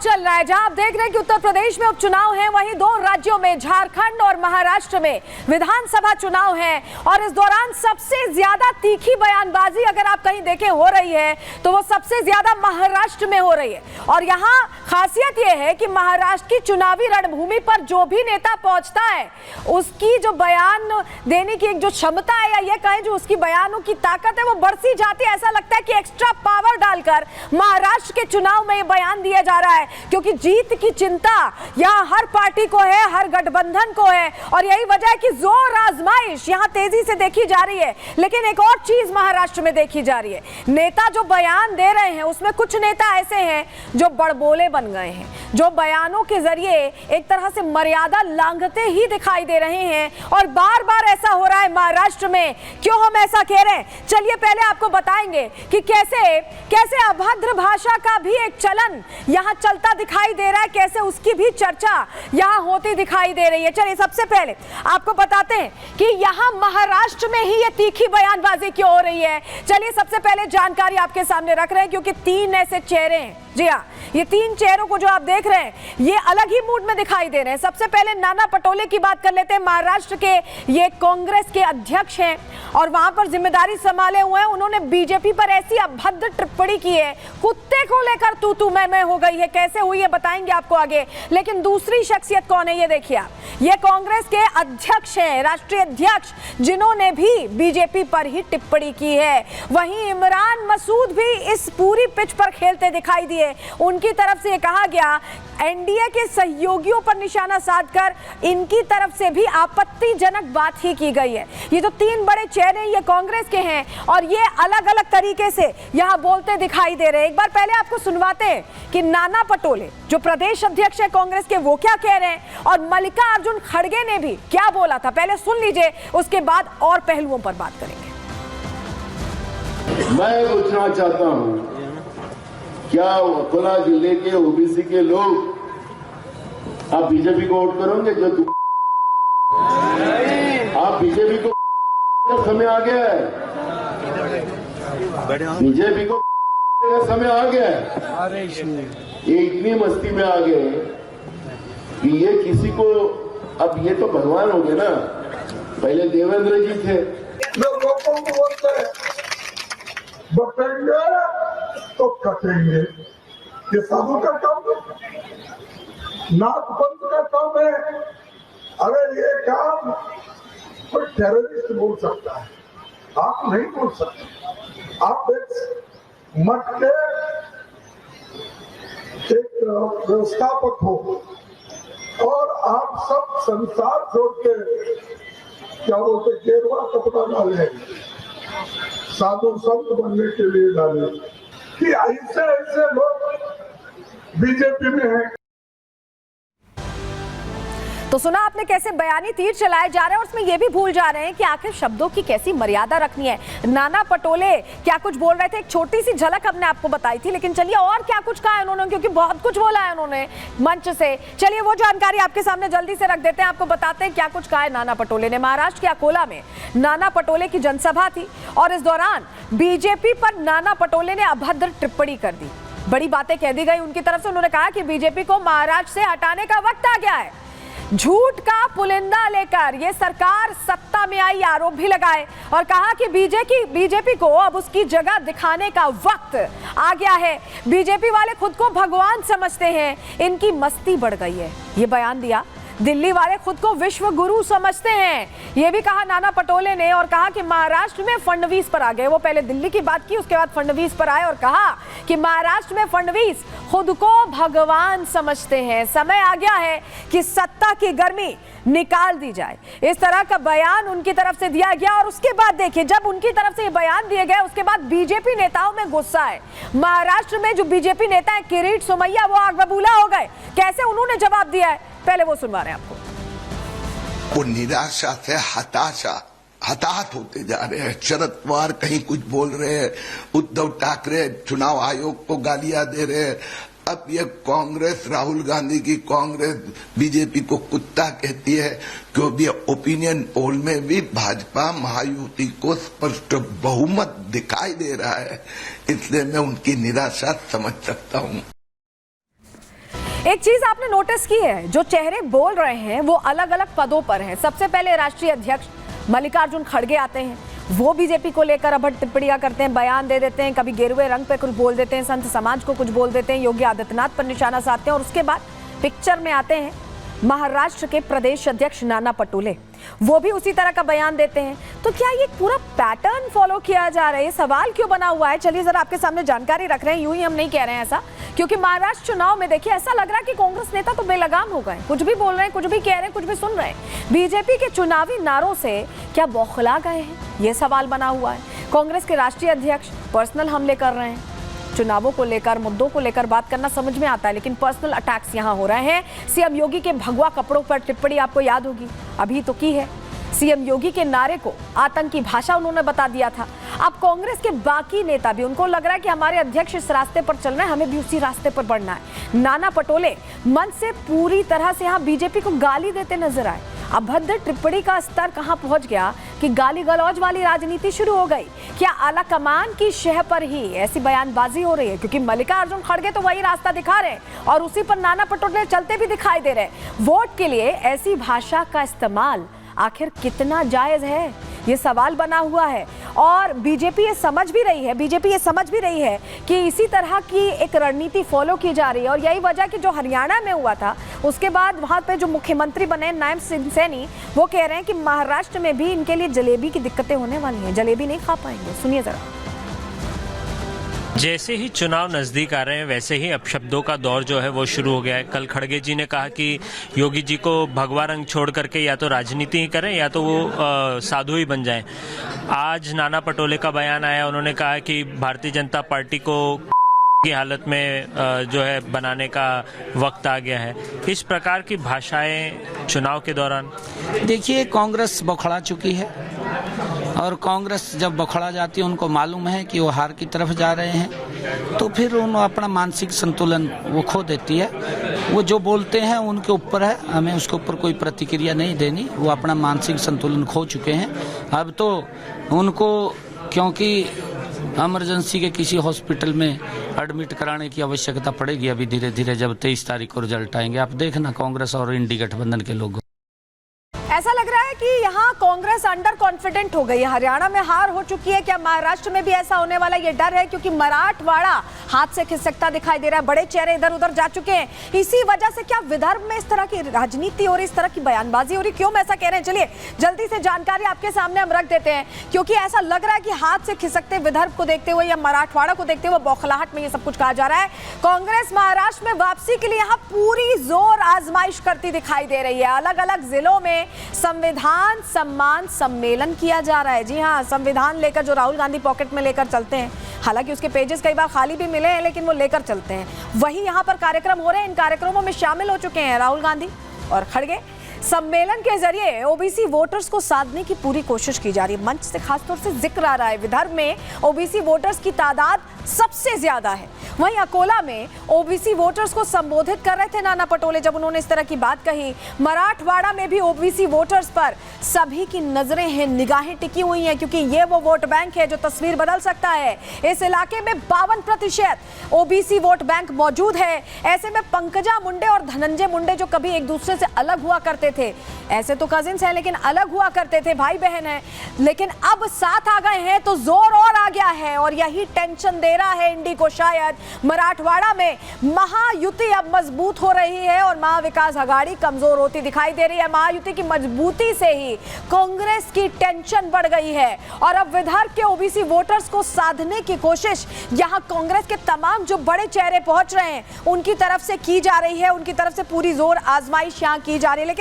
चल रहा है। जहां आप देख रहे हैं कि उत्तर प्रदेश में उपचुनाव है, वहीं दो राज्यों में झारखंड और महाराष्ट्र में विधानसभा चुनाव है। और इस दौरान सबसे ज्यादा तीखी बयानबाजी अगर आप कहीं देखें हो रही है तो वो सबसे ज्यादा महाराष्ट्र में हो रही है। और यहाँ खासियत यह है कि महाराष्ट्र की चुनावी रणभूमि पर जो भी नेता पहुंचता है उसकी जो बयान देने की एक जो क्षमता है, या ये कहें जो उसकी बयानों की ताकत है, वो बढ़ती जाती है। ऐसा लगता है कि एक्स्ट्रा पावर डालकर महाराष्ट्र के चुनाव में ये बयान दिया जा रहा है, क्योंकि जीत की चिंता यहाँ हर पार्टी को है, हर गठबंधन को है। और यही वजह है कि जोर आजमाइश यहाँ तेजी से देखी जा रही है। लेकिन एक और चीज महाराष्ट्र में देखी जा रही है, नेता जो बयान दे रहे हैं उसमें कुछ नेता ऐसे हैं जो बड़बोले बन गए हैं, जो बयानों के जरिए एक तरह से मर्यादा लांघते ही दिखाई दे रहे हैं। और बार बार ऐसा हो रहा है महाराष्ट्र में। क्यों हम ऐसा कह रहे हैं, चलिए पहले आपको बताएंगे कि कैसे अभद्र भाषा का भी एक चलन यहाँ चलता दिखाई दे रहा है, कैसे उसकी भी चर्चा यहाँ होती दिखाई दे रही है। चलिए सबसे पहले आपको बताते हैं कि यहाँ महाराष्ट्र में ही ये तीखी बयानबाजी क्यों हो रही है। चलिए सबसे पहले जानकारी आपके सामने रख रहे हैं, क्योंकि तीन ऐसे चेहरे हैं। जी हाँ, ये तीन चेहरों को जो आप देख रहे हैं ये अलग ही मूड में दिखाई दे रहे हैं। सबसे पहले नाना पटोले की बात कर लेते हैं। महाराष्ट्र के ये कांग्रेस के अध्यक्ष हैं और वहां पर जिम्मेदारी संभाले हुए हैं। उन्होंने बीजेपी पर ऐसी अभद्र टिप्पणी की है, कुत्ते को लेकर तू मैं हो गई है। कैसे हुई है बताएंगे आपको आगे। लेकिन दूसरी शख्सियत कौन है ये देखिए आप, ये कांग्रेस के अध्यक्ष हैं, राष्ट्रीय अध्यक्ष, जिन्होंने भी बीजेपी पर ही टिप्पणी की है। वहीं इमरान मसूद भी इस पूरी पिच पर खेलते दिखाई दिए। उनकी तरफ से कहा गया, एनडीए के सहयोगियों पर निशाना साधकर इनकी तरफ से भी आपत्तिजनक बात ही की गई है। ये जो तीन बड़े चेहरे ये कांग्रेस के हैं और ये अलग अलग तरीके से यहाँ बोलते दिखाई दे रहे हैं। एक बार पहले आपको सुनवाते हैं कि नाना पटोले जो प्रदेश अध्यक्ष है कांग्रेस के, वो क्या कह रहे हैं और मल्लिकार्जुन खड़गे ने भी क्या बोला था। पहले सुन लीजिए, उसके बाद और पहलुओं पर बात करेंगे। मैं पूछना चाहता हूँ, क्या अकोला जिले के ओबीसी के लोग आप बीजेपी को वोट करोगे? जो आप बीजेपी को समय आ गया है, बीजेपी को समय आ गया है। ये इतनी मस्ती में आ गए कि ये किसी को, अब ये तो भगवान हो गए ना। पहले देवेंद्र जी थे, लोगों को बोलते हैं बटेंगे तो कटेंगे। ये साधु का काम है, नाथपंथ का काम है। अगर ये काम कोई टेररिस्ट बोल सकता है, आप नहीं बोल सकते। आप एक मठ के एक व्यवस्थापक हो और आप सब संसार छोड़ के क्या बोलते गेरुआ कपड़ा डाले, साधु संत बनने के लिए डाले, कि ऐसे लोग बीजेपी में हैं। तो सुना आपने कैसे बयानी तीर चलाए जा रहे हैं और उसमें यह भी भूल जा रहे हैं कि आखिर शब्दों की कैसी मर्यादा रखनी है। नाना पटोले क्या कुछ बोल रहे थे, एक छोटी सी झलक हमने आपको बताई थी, लेकिन चलिए और क्या कुछ कहा है उन्होंने, क्योंकि बहुत कुछ बोला है उन्होंने मंच से। चलिए वो जानकारी आपके सामने जल्दी से रख देते हैं, आपको बताते हैं क्या कुछ कहा है नाना पटोले ने। महाराष्ट्र के अकोला में नाना पटोले की जनसभा थी और इस दौरान बीजेपी पर नाना पटोले ने अभद्र टिप्पणी कर दी, बड़ी बातें कह दी गई उनकी तरफ से। उन्होंने कहा कि बीजेपी को महाराष्ट्र से हटाने का वक्त आ गया है। झूठ का पुलिंदा लेकर ये सरकार सत्ता में आई आरोप भी लगाए और कहा कि बीजेपी को अब उसकी जगह दिखाने का वक्त आ गया है। बीजेपी वाले खुद को भगवान समझते हैं, इनकी मस्ती बढ़ गई है, ये बयान दिया। दिल्ली वाले खुद को विश्व गुरु समझते हैं, ये भी कहा नाना पटोले ने। और कहा कि महाराष्ट्र में फडणवीस पर आ गए, वो पहले दिल्ली की बात की, उसके बाद फडणवीस पर आए और कहा कि महाराष्ट्र में फडणवीस खुद को भगवान समझते हैं, समय आ गया है कि सत्ता की गर्मी निकाल दी जाए। इस तरह का बयान उनकी तरफ से दिया गया। और उसके बाद देखिए, जब उनकी तरफ से ये बयान दिए गए उसके बाद बीजेपी नेताओं में गुस्सा है। महाराष्ट्र में जो बीजेपी नेता है किरीट सोमैया, वो आग बबूला हो गए। कैसे उन्होंने जवाब दिया है, पहले वो सुनवा रहे हैं आपको। वो निराशा से हताहत होते जा रहे हैं। शरद पवार कहीं कुछ बोल रहे हैं, उद्धव ठाकरे चुनाव आयोग को गालियां दे रहे हैं। अब ये कांग्रेस, राहुल गांधी की कांग्रेस बीजेपी को कुत्ता कहती है, क्योंकि ओपिनियन पोल में भी भाजपा महायुति को स्पष्ट बहुमत दिखाई दे रहा है। इसलिए मैं उनकी निराशा समझ सकता हूं। एक चीज आपने नोटिस की है, जो चेहरे बोल रहे हैं वो अलग अलग पदों पर हैं। सबसे पहले राष्ट्रीय अध्यक्ष मल्लिकार्जुन खड़गे आते हैं, वो बीजेपी को लेकर अभद्र टिप्पणियां करते हैं, बयान दे देते हैं, कभी गेरुए रंग पे कुछ बोल देते हैं, संत समाज को कुछ बोल देते हैं, योगी आदित्यनाथ पर निशाना साधते हैं। और उसके बाद पिक्चर में आते हैं महाराष्ट्र के प्रदेश अध्यक्ष नाना पटोले, वो भी उसी तरह का बयान देते हैं। तो क्या ये पूरा पैटर्न फॉलो किया जा रहा है? सवाल क्यों बना हुआ है? चलिए जरा आपके सामने जानकारी रख रहे हैं, यूं ही हम नहीं कह रहे हैं ऐसा, क्योंकि महाराष्ट्र चुनाव में देखिए ऐसा लग रहा है कि कांग्रेस नेता तो बेलगाम हो गए, कुछ भी बोल रहे हैं, कुछ भी कह रहे हैं, कुछ भी सुन रहे हैं। बीजेपी के चुनावी नारों से क्या बौखला गए हैं, ये सवाल बना हुआ है। कांग्रेस के राष्ट्रीय अध्यक्ष पर्सनल हमले कर रहे हैं, चुनावों को लेकर, मुद्दों को लेकर बात करना समझ में आता है, लेकिन पर्सनल अटैक्स यहां हो रहे हैं। सीएम योगी के भगवा कपड़ों पर टिप्पणी आपको याद होगी, अभी तो की है। सीएम योगी के नारे को आतंकी भाषा उन्होंने बता दिया था। अब कांग्रेस के बाकी नेता भी, उनको लग रहा है कि हमारे अध्यक्ष इस रास्ते पर चल रहे हैं, हमें भी उसी रास्ते पर बढ़ना है। नाना पटोले मन से पूरी तरह से यहां बीजेपी को गाली देते नजर आए। अभद्र टिप्पणी का स्तर कहां पहुंच गया कि गाली गलौज वाली राजनीति शुरू हो गई। क्या आला कमान की शह पर ही ऐसी बयानबाजी हो रही है? क्योंकि मल्लिकार्जुन खड़गे तो वही रास्ता दिखा रहे हैं और उसी पर नाना पटोले चलते भी दिखाई दे रहे हैं। वोट के लिए ऐसी भाषा का इस्तेमाल आखिर कितना जायज है, ये सवाल बना हुआ है। और बीजेपी ये समझ भी रही है कि इसी तरह की एक रणनीति फॉलो की जा रही है। और यही वजह कि जो हरियाणा में हुआ था, उसके बाद वहां पे जो मुख्यमंत्री बने नायब सिंह सैनी, वो कह रहे हैं कि महाराष्ट्र में भी इनके लिए जलेबी की दिक्कतें होने वाली हैं, जलेबी नहीं खा पाएंगे। सुनिए जरा। जैसे ही चुनाव नजदीक आ रहे हैं वैसे ही अपशब्दों का दौर जो है वो शुरू हो गया है। कल खड़गे जी ने कहा कि योगी जी को भगवा रंग छोड़ करके या तो राजनीति ही करें या तो वो साधु ही बन जाएं। आज नाना पटोले का बयान आया, उन्होंने कहा कि भारतीय जनता पार्टी को की हालत में जो है बनाने का वक्त आ गया है। इस प्रकार की भाषाएं चुनाव के दौरान, देखिए कांग्रेस बौखला चुकी है और कांग्रेस जब बौखला जाती है, उनको मालूम है कि वो हार की तरफ जा रहे हैं, तो फिर उन अपना मानसिक संतुलन वो खो देती है। वो जो बोलते हैं उनके ऊपर है, हमें उसके ऊपर कोई प्रतिक्रिया नहीं देनी। वो अपना मानसिक संतुलन खो चुके हैं। अब तो उनको क्योंकि इमरजेंसी के किसी हॉस्पिटल में एडमिट कराने की आवश्यकता पड़ेगी अभी धीरे धीरे, जब 23 तारीख को रिजल्ट आएंगे। आप देखना कांग्रेस और इंडी गठबंधन के लोग, ऐसा लग रहा है कि यहाँ कांग्रेस अंडर कॉन्फिडेंट हो गई है। हरियाणा में हार हो चुकी है, क्या महाराष्ट्र में भी ऐसा होने वाला, ये डर है? क्योंकि मराठवाड़ा हाथ से खिसकता दिखाई दे रहा है, बड़े चेहरे इधर उधर जा चुके हैं। इसी वजह से क्या विदर्भ में इस तरह की राजनीति हो रही, इस तरह की बयानबाजी हो रही? क्यों मैं ऐसा कह रहे हैं, चलिए जल्दी से जानकारी आपके सामने हम रख देते हैं। क्योंकि ऐसा लग रहा है कि हाथ से खिसकते विदर्भ को देखते हुए या मराठवाड़ा को देखते हुए बौखलाहट में ये सब कुछ कहा जा रहा है। कांग्रेस महाराष्ट्र में वापसी के लिए यहाँ पूरी जोर आजमाइश करती दिखाई दे रही है। अलग अलग जिलों में संविधान सम्मान सम्मेलन किया जा रहा है। जी हाँ, संविधान लेकर जो राहुल गांधी पॉकेट में लेकर चलते हैं, हालांकि उसके पेजेस कई बार खाली भी मिले हैं, लेकिन वो लेकर चलते हैं। वही यहाँ पर कार्यक्रम हो रहे हैं। इन कार्यक्रमों में शामिल हो चुके हैं राहुल गांधी और खड़गे। सम्मेलन के जरिए ओबीसी वोटर्स को साधने की पूरी कोशिश की जा रही है। मंच से खासतौर से जिक्र आ रहा है, विदर्भ में ओबीसी वोटर्स की तादाद सबसे ज्यादा है। वहीं अकोला में ओबीसी वोटर्स को संबोधित कर रहे थे नाना पटोले जब उन्होंने इस तरह की बात कही। मराठवाड़ा में भी ओबीसी वोटर्स पर सभी की नजरें हैं, निगाहें टिकी हुई हैं, क्योंकि ये वो वोट बैंक है जो तस्वीर बदल सकता है। इस इलाके में 52% ओबीसी वोट बैंक मौजूद है। ऐसे में पंकजा मुंडे और धनंजय मुंडे, जो कभी एक दूसरे से अलग हुआ करते थे, ऐसे तो कजिन्स हैं लेकिन अलग हुआ करते थे, भाई बहन हैं, लेकिन अब साथ आ गए हैं तो जोर और आ गया है। और यही टेंशन दे रहा है इंडी को। शायद मराठवाड़ा में महायुति अब मजबूत हो रही है और महाविकास आघाड़ी कमजोर होती दिखाई दे रही है। महायुति की मजबूती से ही कांग्रेस की टेंशन बढ़ गई है और अब विदर्भ के ओबीसी वोटर्स को साधने की कोशिश यहां कांग्रेस के तमाम जो बड़े चेहरे पहुंच रहे हैं उनकी तरफ से की जा रही है, उनकी तरफ से पूरी जोर आजमाइश यहां की जा रही है।